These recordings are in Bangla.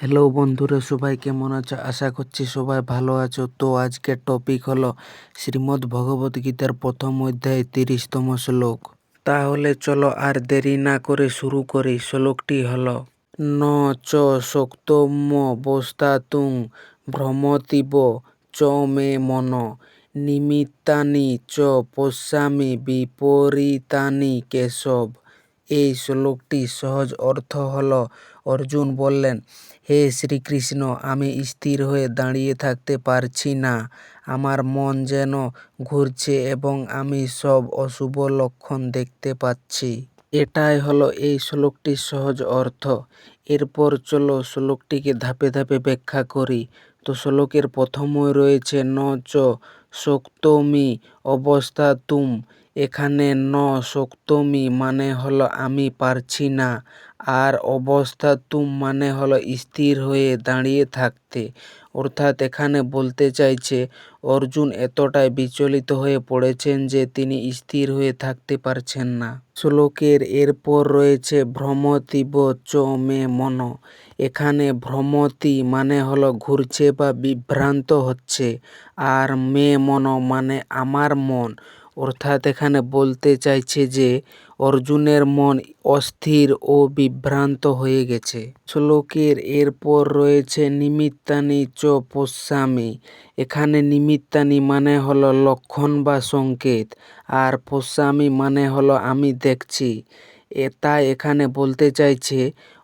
হ্যালো বন্ধুরা, সবাই কেমন আছো? আশা করছি সবাই ভালো আছো। তো আজকের টপিক হলো শ্রীমদ্ ভগবত গীতার প্রথম অধ্যায় 30তম শ্লোক। তাহলে চলো আর দেরি না করে শুরু করি। শ্লোকটি হলো ন চ শক্তম্যবস্থাতুং ভ্রমতীব চ মে মন নিমিত্তানি চ পশ্যামি বিপরীতানি কেশব। এই শ্লোকটি সহজ অর্থ হলো, অর্জুন বললেন, হে শ্রীকৃষ্ণ, আমি স্থির হয়ে দাঁড়িয়ে থাকতে পারছি না। আমার মন যেন ঘুরছে এবং আমি সব অশুভ লক্ষণ দেখতে পাচ্ছি। এটাই হলো এই শ্লোকটির সহজ অর্থ। এরপর চলো শ্লোকটিকে ধাপে ধাপে ব্যাখ্যা করি। তো শ্লোকের প্রথমই রয়েছে ন চ শক্তমি অবস্থাতুম। এখানে ন শক্তমি মানে হলো আমি পারছি না, আর অবস্থাতুম মানে হলো স্থির হয়ে দাঁড়িয়ে থাকতে। অর্থাৎ এখানে বলতে চাইছে অর্জুন এতটাই বিচলিত হয়ে পড়েছেন যে তিনি স্থির হয়ে থাকতে পারছেন না। শ্লোকের এরপর রয়েছে ভ্রমতীব চ মে মন। এখানে ভ্রমতি মানে হলো ঘুরছে বা বিভ্রান্ত হচ্ছে, আর মে মন মানে আমার মন। অর্থাৎ এখানে বলতে চাইছে যে অর্জুনের মন অস্থির ও বিভ্রান্ত হয়ে গেছে। শ্লোকের এরপর রয়েছে নিমিত্তানি চ পশ্যামি। এখানে নিমিত্তানি মানে হলো লক্ষণ বা সংকেত, আর পশ্যামি মানে হলো আমি দেখছি। তাই এখানে বলতে চাইছে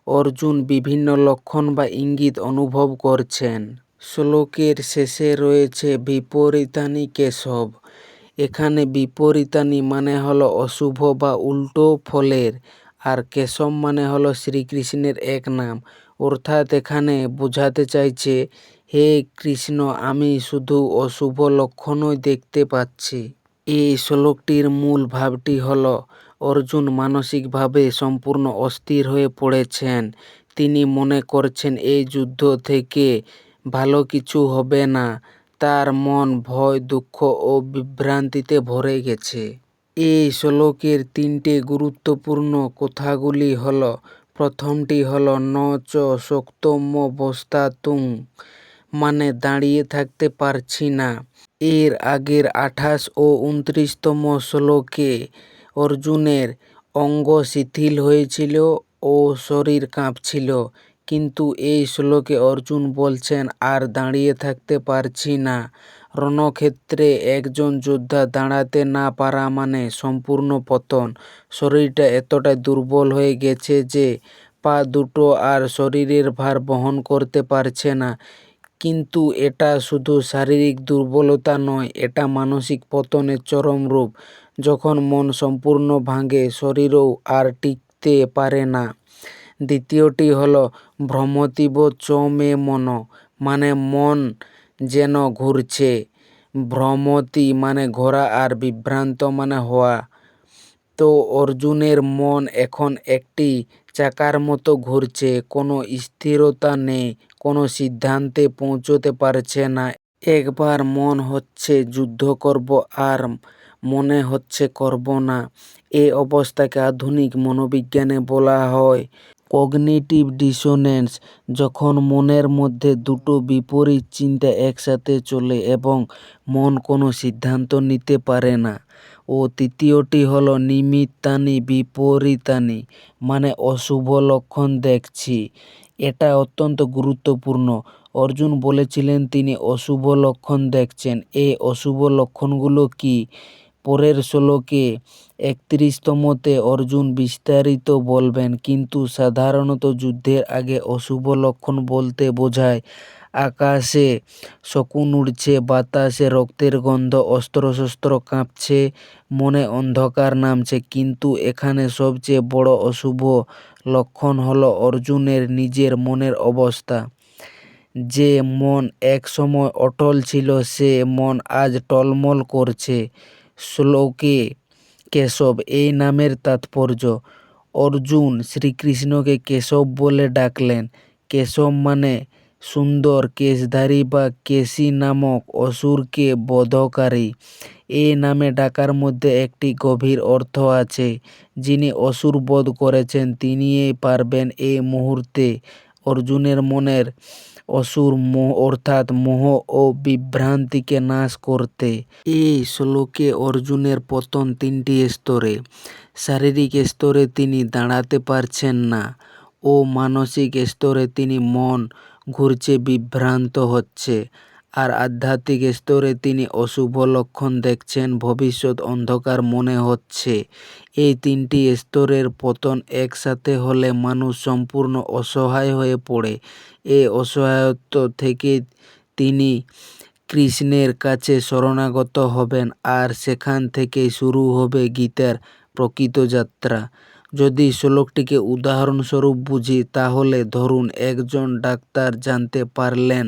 অর্জুন বিভিন্ন লক্ষণ বা ইঙ্গিত অনুভব করছেন। শ্লোকের শেষে রয়েছে বিপরীতানি কেশব। এখানে বিপরীতানি মানে হলো অশুভ বা উল্টো ফলের, আর কেশব মানে হলো শ্রীকৃষ্ণের এক নাম। অর্থাৎ এখানে বোঝাতে চাইছে, হে কৃষ্ণ, আমি শুধু অশুভ লক্ষণই দেখতে পাচ্ছি। এই শ্লোকটির মূল ভাবটি হলো অর্জুন মানসিকভাবে সম্পূর্ণ অস্থির হয়ে পড়েছেন। তিনি মনে করছেন এই যুদ্ধ থেকে ভালো কিছু হবে না। তার মন ভয়, দুঃখ ও বিভ্রান্তিতে ভরে গেছে। এই শ্লোকের তিনটে গুরুত্বপূর্ণ কথাগুলি হলো, প্রথমটি হলো ন চ শক্তম্যবস্থাতুং মানে দাঁড়িয়ে থাকতে পারছি না। এর আগের 28 ও 29তম শ্লোকে অর্জুনের অঙ্গ শিথিল হয়েছিল ও শরীর কাঁপছিল, কিন্তু এই শ্লোকে অর্জুন বলছেন আর দাঁড়িয়ে থাকতে পারছি না। রণক্ষেত্রে একজন যোদ্ধা দাঁড়াতে না পারা মানে সম্পূর্ণ পতন। শরীরটা এতটাই দুর্বল হয়ে গেছে যে পা দুটো আর শরীরের ভার বহন করতে পারছে না। কিন্তু এটা শুধু শারীরিক দুর্বলতা নয়, এটা মানসিক পতনের চরম রূপ। যখন মন সম্পূর্ণ ভাঙে, শরীরও আর টিকতে পারে না। দ্বিতীয়টি হলো ভ্রমতীব চ মে মন মানে মন যেন ঘুরছে। ভ্রমতি মানে ঘোরা, আর বিভ্রান্ত মানে হওয়া। তো অর্জুনের মন এখন একটি চাকার মতো ঘুরছে, কোনো স্থিরতা নেই, কোনো সিদ্ধান্তে পৌঁছতে পারছে না। একবার মন হচ্ছে যুদ্ধ করব, আর মনে হচ্ছে করব না। এই অবস্থাকে আধুনিক মনোবিজ্ঞানে বলা হয় কগনিটিভ ডিসোনেন্স। যখন মনের মধ্যে দুটো বিপরীত চিন্তা একসাথে চলে এবং মন কোনো সিদ্ধান্ত নিতে পারে না। ও তৃতীয়টি হলো নিমিত্তানি বিপরীতানি মানে অশুভ লক্ষণ দেখছি। এটা অত্যন্ত গুরুত্বপূর্ণ। অর্জুন বলেছিলেন তিনি অশুভ লক্ষণ দেখছেন। এই অশুভ লক্ষণগুলো কি? পরের শ্লোকে 31তমতে অর্জুন বিস্তারিত বলবেন, কিন্তু সাধারণত যুদ্ধের আগে অশুভ লক্ষণ বলতে বোঝায় আকাশে শকুন উড়ছে, বাতাসে রক্তের গন্ধ, অস্ত্রশস্ত্র কাঁপছে, মনে অন্ধকার নামছে। কিন্তু এখানে সবচেয়ে বড় অশুভ লক্ষণ হলো অর্জুনের নিজের মনের অবস্থা। যে মন এক সময় অটল ছিল, সে মন আজ টলমল করছে। শ্লোকে কেশব এই নামের তাৎপর্য। অর্জুন শ্রীকৃষ্ণকে কেশব বলে ডাকলেন। কেশব মানে সুন্দর কেশধারী বা কেশী নামক অসুরকে বধকারী। এই নামে ডাকার মধ্যে একটি গভীর অর্থ আছে। যিনি অসুর বধ করেছেন তিনিই পারবেন এই মুহূর্তে অর্জুনের মনের অসুর মোহ অর্থাৎ মোহ ও বিভ্রান্তিকে নাশ করতে। এই শ্লোকে অর্জুনের পতন তিনটি স্তরে। শারীরিক স্তরে তিনি দাঁড়াতে পারছেন না ও মানসিক স্তরে তিনি মন ঘুরছে, বিভ্রান্ত হচ্ছে, আর আধ্যাত্মিক স্তরে তিনি অশুভ লক্ষণ দেখছেন, ভবিষ্যৎ অন্ধকার মনে হচ্ছে। এই তিনটি স্তরের পতন একসাথে হলে মানুষ সম্পূর্ণ অসহায় হয়ে পড়ে। এই অসহায়ত্ব থেকে তিনি কৃষ্ণের কাছে শরণাগত হবেন, আর সেখান থেকেই শুরু হবে গীতার প্রকৃত যাত্রা। যদি শ্লোকটিকে উদাহরণস্বরূপ বুঝি, তাহলে ধরুন একজন ডাক্তার জানতে পারলেন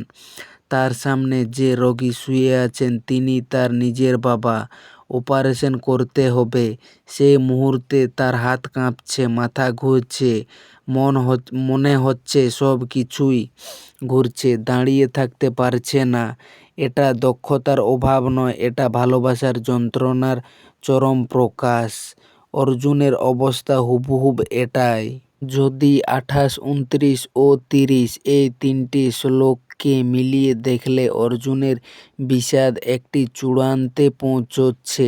তার সামনে যে রোগী শুয়ে আছেন তিনি তার নিজের বাবা, অপারেশন করতে হবে। সেই মুহূর্তে তার হাত কাঁপছে, মাথা ঘুরছে, মনে হচ্ছে সব কিছুই ঘুরছে, দাঁড়িয়ে থাকতে পারছে না। এটা দক্ষতার অভাব নয়, এটা ভালোবাসার যন্ত্রণার চরম প্রকাশ। অর্জুনের অবস্থা হুবহুব এটাই। যদি 28, 29 ও 30 এই তিনটি শ্লোককে মিলিয়ে দেখলে অর্জুনের বিষাদ একটি চূড়ান্তে পৌঁছচ্ছে।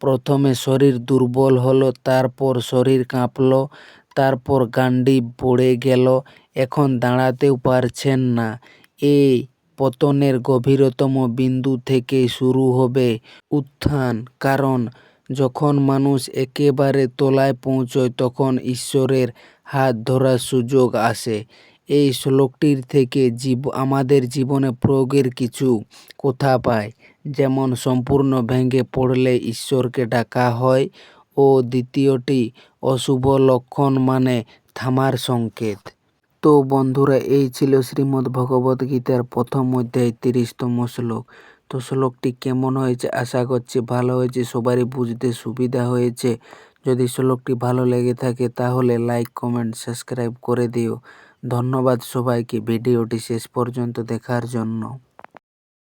প্রথমে শরীর দুর্বল হলো, তারপর শরীর কাঁপল, তারপর গান্ডীব পড়ে গেল, এখন দাঁড়াতেও পারছেন না। এই পতনের গভীরতম বিন্দু থেকেই শুরু হবে উত্থান, কারণ যখন মানুষ একেবারে তলায় পৌঁছয় তখন ঈশ্বরের হাত ধরার সুযোগ আসে। এই শ্লোকটির থেকে আমাদের জীবনে প্রয়োগের কিছু কথা পাই, যেমন সম্পূর্ণ ভেঙে পড়লে ঈশ্বরকে ডাকা হয়, ও দ্বিতীয়টি অশুভ লক্ষণ মানে থামার সংকেত। তো বন্ধুরা, এই ছিল শ্রীমদ্ ভগবদ্ গীতার প্রথম অধ্যায় 30তম শ্লোক। তো শ্লোকটি কেমন হয়েছে? আশা করছি ভালো হয়েছে, সবারই বুঝতে সুবিধা হয়েছে। যদি শ্লোকটি ভালো লেগে থাকে তাহলে লাইক, কমেন্ট, সাবস্ক্রাইব করে দিও। ধন্যবাদ সবাইকে ভিডিওটি শেষ পর্যন্ত দেখার জন্য।